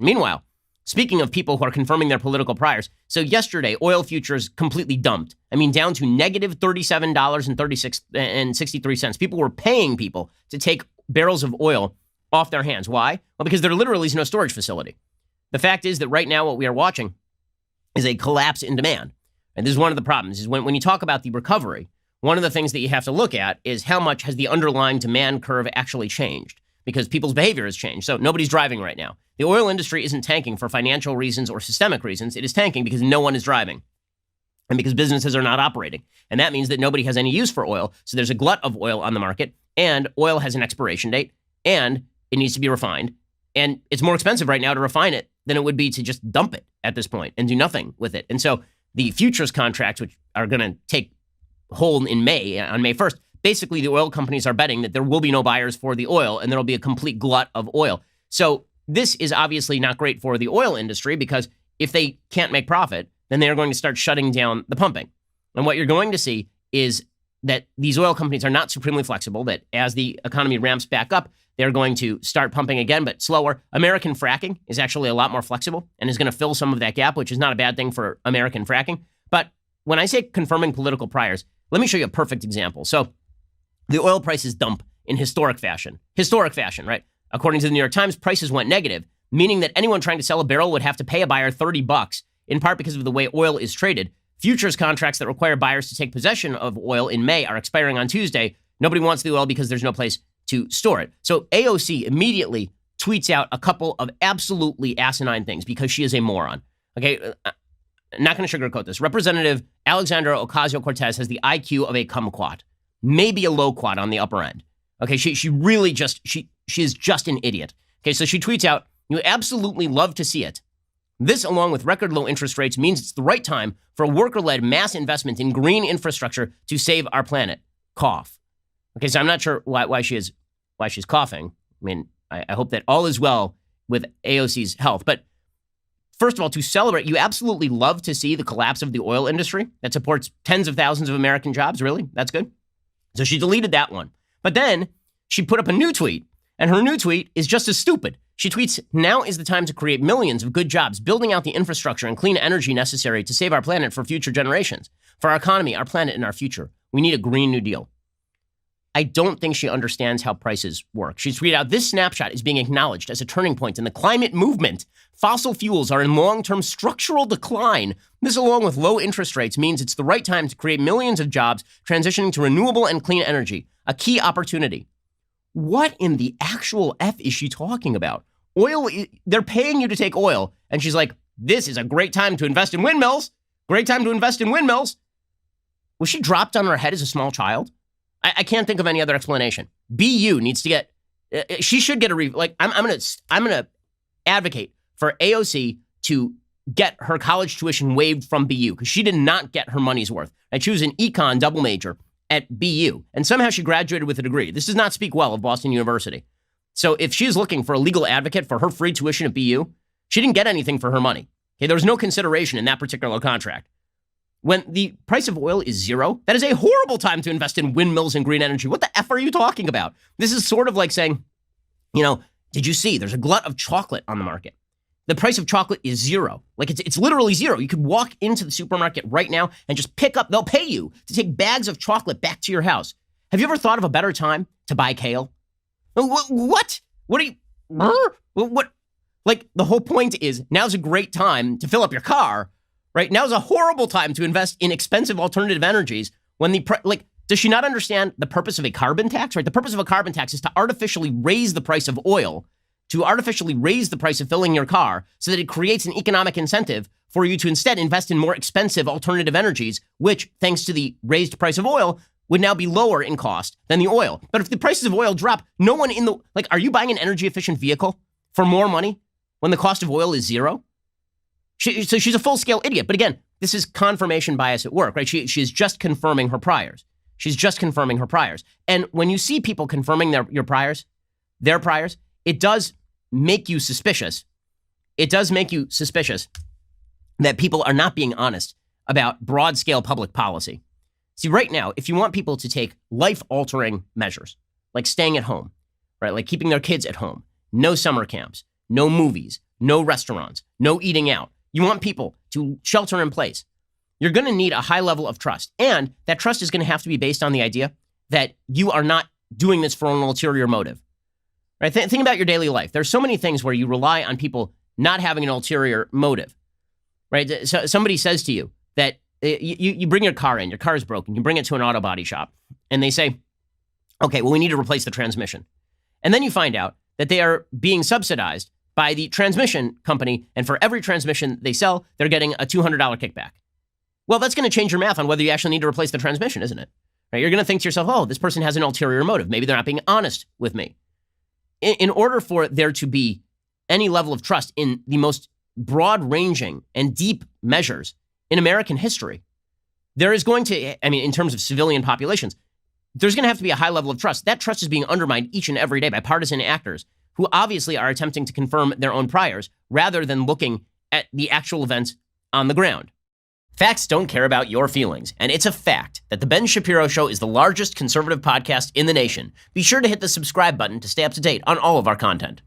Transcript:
Meanwhile, speaking of people who are confirming their political priors, so yesterday, oil futures completely dumped. I mean, down to negative $37.63. People were paying people to take barrels of oil off their hands. Why? Well, because there literally is no storage facility. The fact is that right now what we are watching is a collapse in demand. And this is one of the problems, is when you talk about the recovery, one of the things that you have to look at is how much has the underlying demand curve actually changed, because people's behavior has changed. So nobody's driving right now. The oil industry isn't tanking for financial reasons or systemic reasons. It is tanking because no one is driving and because businesses are not operating. And that means that nobody has any use for oil. So there's a glut of oil on the market, and oil has an expiration date, and it needs to be refined. And it's more expensive right now to refine it than it would be to just dump it at this point and do nothing with it. And so the futures contracts, which are going to take hold in May, on May 1st, basically the oil companies are betting that there will be no buyers for the oil and there will be a complete glut of oil. So this is obviously not great for the oil industry, because if they can't make profit, then they're going to start shutting down the pumping. And what you're going to see is that these oil companies are not supremely flexible, that as the economy ramps back up, they're going to start pumping again, but slower. American fracking is actually a lot more flexible and is going to fill some of that gap, which is not a bad thing for American fracking. But when I say confirming political priors, let me show you a perfect example. So the oil prices dump in historic fashion, right? According to the New York Times, prices went negative, meaning that anyone trying to sell a barrel would have to pay a buyer $30, in part because of the way oil is traded. Futures contracts that require buyers to take possession of oil in May are expiring on Tuesday. Nobody wants the oil because there's no place to store it. So AOC immediately tweets out a couple of absolutely asinine things because she is a moron. Okay, I'm not going to sugarcoat this. Representative Alexandra Ocasio-Cortez has the IQ of a kumquat, maybe a loquat on the upper end. Okay, she really just, she is just an idiot. Okay, so she tweets out, "You absolutely love to see it. This, along with record low interest rates, means it's the right time for a worker-led mass investment in green infrastructure to save our planet." Cough. Okay, so I'm not sure why she's coughing. I mean, I hope that all is well with AOC's health. But first of all, to celebrate, you absolutely love to see the collapse of the oil industry that supports tens of thousands of American jobs. Really? That's good. So she deleted that one. But then she put up a new tweet, and her new tweet is just as stupid. She tweets, "Now is the time to create millions of good jobs, building out the infrastructure and clean energy necessary to save our planet for future generations, for our economy, our planet, and our future. We need a Green New Deal." I don't think she understands how prices work. She tweeted out, "This snapshot is being acknowledged as a turning point in the climate movement. Fossil fuels are in long-term structural decline. This, along with low interest rates, means it's the right time to create millions of jobs transitioning to renewable and clean energy, a key opportunity." What in the actual F is she talking about? Oil, they're paying you to take oil. And she's like, "This is a great time to invest in windmills. Great time to invest in windmills." Was she dropped on her head as a small child? I can't think of any other explanation. BU needs to get, she should get I'm gonna advocate for AOC to get her college tuition waived from BU, because she did not get her money's worth. And she was an econ double major at BU, and somehow she graduated with a degree. This does not speak well of Boston University. So if she's looking for a legal advocate for her free tuition at BU, she didn't get anything for her money. Okay, there was no consideration in that particular contract. When the price of oil is zero, that is a horrible time to invest in windmills and green energy. What the F are you talking about? This is sort of like saying, did you see there's a glut of chocolate on the market? The price of chocolate is zero. Like it's literally zero. You could walk into the supermarket right now and just pick up, they'll pay you to take bags of chocolate back to your house. Have you ever thought of a better time to buy kale? What? What are you, what? Like the whole point is now's a great time to fill up your car, right? Now's a horrible time to invest in expensive alternative energies when does she not understand the purpose of a carbon tax, right? The purpose of a carbon tax is to artificially raise the price of oil, to artificially raise the price of filling your car so that it creates an economic incentive for you to instead invest in more expensive alternative energies, which, thanks to the raised price of oil, would now be lower in cost than the oil. But if the prices of oil drop, no one are you buying an energy efficient vehicle for more money when the cost of oil is zero? So she's a full-scale idiot. But again, this is confirmation bias at work, right? She is just confirming her priors. She's just confirming her priors. And when you see people confirming their priors, it does make you suspicious. It does make you suspicious that people are not being honest about broad-scale public policy. See, right now, if you want people to take life-altering measures, like staying at home, right, like keeping their kids at home, no summer camps, no movies, no restaurants, no eating out. You want people to shelter in place. You're going to need a high level of trust. And that trust is going to have to be based on the idea that you are not doing this for an ulterior motive. Right? Think about your daily life. There's so many things where you rely on people not having an ulterior motive. Right? So somebody says to you that you bring your car in, your car is broken, you bring it to an auto body shop, and they say, okay, well, we need to replace the transmission. And then you find out that they are being subsidized by the transmission company, and for every transmission they sell, they're getting a $200 kickback. Well, that's going to change your math on whether you actually need to replace the transmission, isn't it? Right? You're going to think to yourself, oh, this person has an ulterior motive. Maybe they're not being honest with me. In order for there to be any level of trust in the most broad-ranging and deep measures in American history, there is going to, in terms of civilian populations, there's going to have to be a high level of trust. That trust is being undermined each and every day by partisan actors who obviously are attempting to confirm their own priors rather than looking at the actual events on the ground. Facts don't care about your feelings, and it's a fact that The Ben Shapiro Show is the largest conservative podcast in the nation. Be sure to hit the subscribe button to stay up to date on all of our content.